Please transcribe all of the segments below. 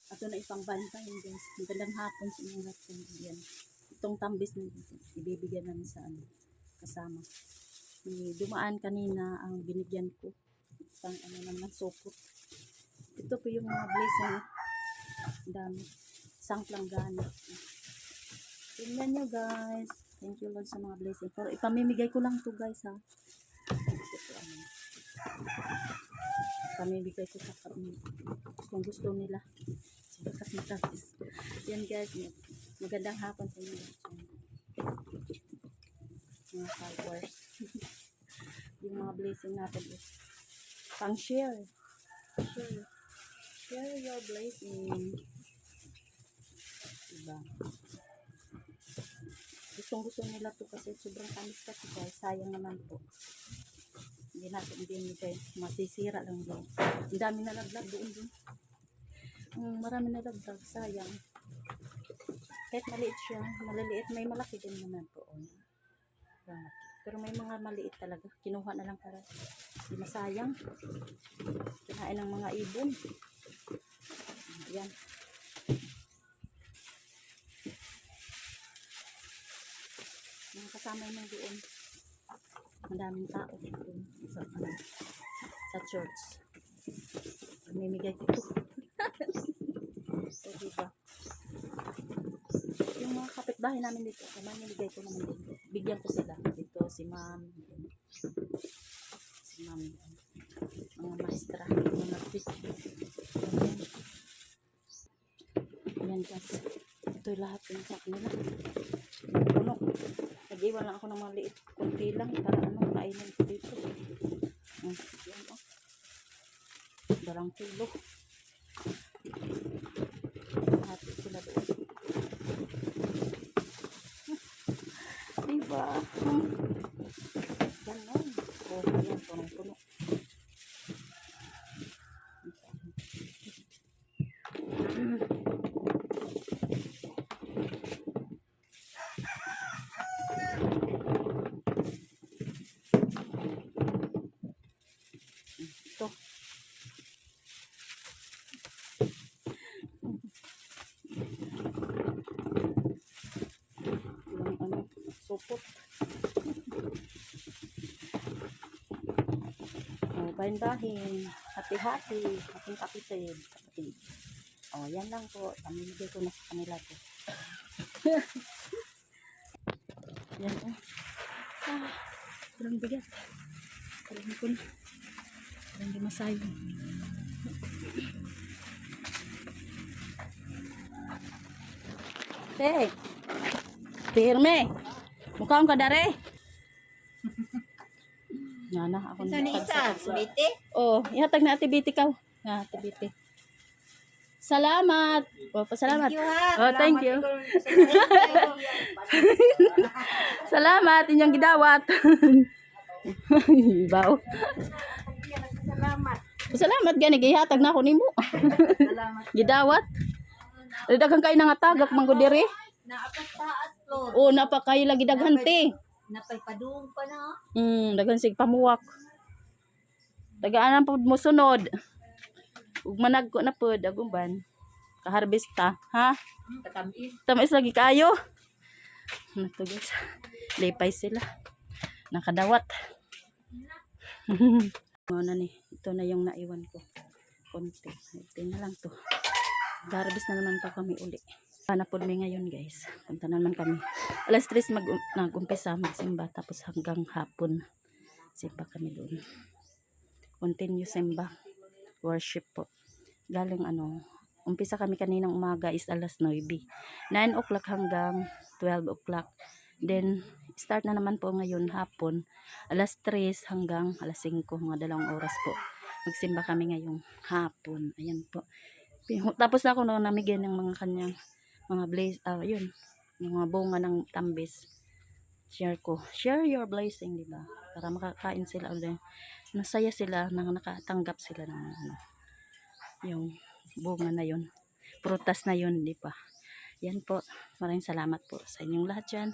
Ato na ipangbantayan guys. Magandang hapon sa inyong lahat. Yan. Itong tambis na ibibigyan namin sa ano, kasama. Dumaan kanina ang binigyan ko. Isang ano naman, sopot. Ito po yung mga blessing. Dami. Isang planggana. Tingnan nyo guys. Thank you Lord sa mga blessing. Pero ipamimigay ko lang to guys ha. Ito ano. Pamibigay ko sa kami. Kung gusto nila. Matamis. Yan guys. Magandang hapon sa inyo. Mga followers. Yung mga blessing natin is pang share. Share your blessing. Diba? Gusto nila to kasi sobrang tamis kasi guys. Sayang naman po. Hindi natin ibinigay. Masisira lang din. Ang dami na naglag doon. Marami na naglag. Sayang. Kahit maliit siya. Maliliit. May malaki din naman po. Pero may mga maliit talaga. Kinuha na lang para hindi masayang. Kinain ng mga ibon. Ayan. Mga kasama nyo doon. Madaming tao doon sa church. Mamimigay ko ito. So, diba? Yung mga kapitbahay namin dito, mamimigay ko naman dito. Bigyan ko sila. Dito si ma'am. Mga maestra. Mga fish. Ayan guys. Ito lahat yung sa kanila. Puno. Nag-iwan lang ako ng maliit. Kunti lang para kainin ko dito. Yan o. Darang kilo. Lahat sila doon. Diba? Ganon. Yan. Punong-puno. Ito. Yung supot. Bahin-bahin. Hati-hati. Ating kapitid. Yan lang po. Pamimigay ko na sa kanila po. Yan o. Walang bigat. Walang ko na. Walang di masayo. Hey! Pirme! Mukha ka dare! Yan na. Ako na. Biti? Oh, ihatag na Ate Biti ka. Ate Biti. Salamat! Oh, pasalamat. Oh, thank you. Salamat inyong gidawat. Baw. Salamat gani gihatag na ako nimo. Gidawat. Daghang kay nangatagak manggo diri. Naapastaas Lord. Oh, napakay lagi daghan te. Napaypadung pa na. Daghan sig pamuwak. Tagaan pud mo sunod. Ug managko na pud aguban. Kaharbista, ha? Katamis. Tamis lagi kayo. Nato guys. Lipay sila. Nakadawat. Muna ni. Ito na yung naiwan ko. Konti. Ito na lang to. Garbis na naman pa kami uli. Panapod mi ngayon guys. Punta naman kami. Alas 3 nag-umpisa magsimba. Tapos hanggang hapon. Simba kami doon. Continue simba. Worship po. Galing umpisa kami kaninang umaga is alas 9. 9 o'clock hanggang 12 o'clock. Then, start na naman po ngayon hapon. Alas 3 hanggang alas 5. Mga 2 oras po. Magsimba kami ngayong hapon. Ayan po. Tapos na ako namigyan ng mga kanyang mga yun. Yung mga bunga ng tambis. Share ko. Share your blessing, diba? Para makakain sila ulit. Nasaya sila nang nakatanggap sila ng yung bunga na yun. Prutas na yun, di ba? Yan po. Maraming salamat po sa inyong lahat dyan.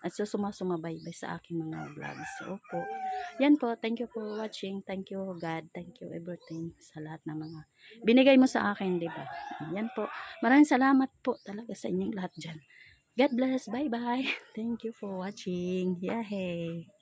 at sumasumabaybay sa aking mga vlogs. Opo. Yan po. Thank you for watching. Thank you God. Thank you everything sa lahat ng mga binigay mo sa akin, di ba? Yan po. Maraming salamat po talaga sa inyong lahat dyan. God bless. Bye-bye. Thank you for watching. Yahey!